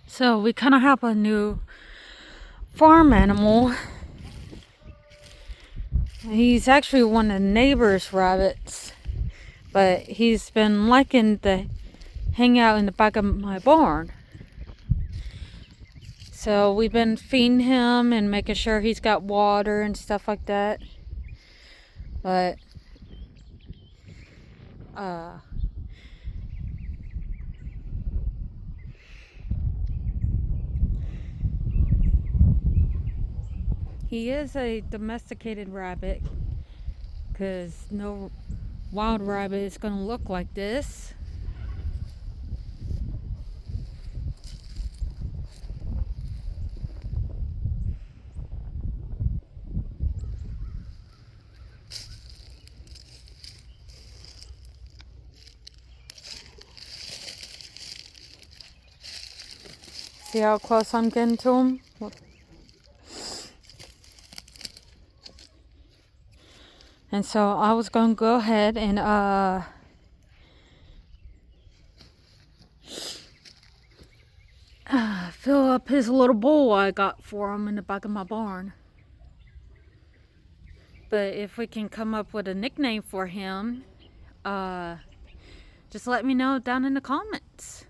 So we kind of have a new farm animal. He's actually one of the neighbor's rabbits, but he's been liking to hang out in the back of my barn. So we've been feeding him and making sure he's got water and stuff like that. But he is a domesticated rabbit, because no wild rabbit is going to look like this. See how close I'm getting to him? And so I was going to go ahead and fill up his little bowl I got for him in the back of my barn. But if we can come up with a nickname for him, just let me know down in the comments.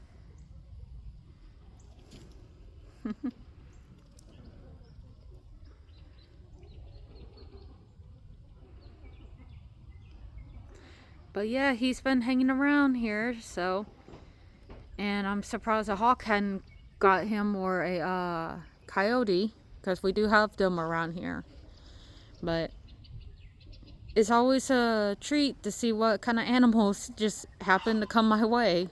But yeah, he's been hanging around here, so. And I'm surprised a hawk hadn't got him, or a coyote, because we do have them around here. But it's always a treat to see what kind of animals just happen to come my way.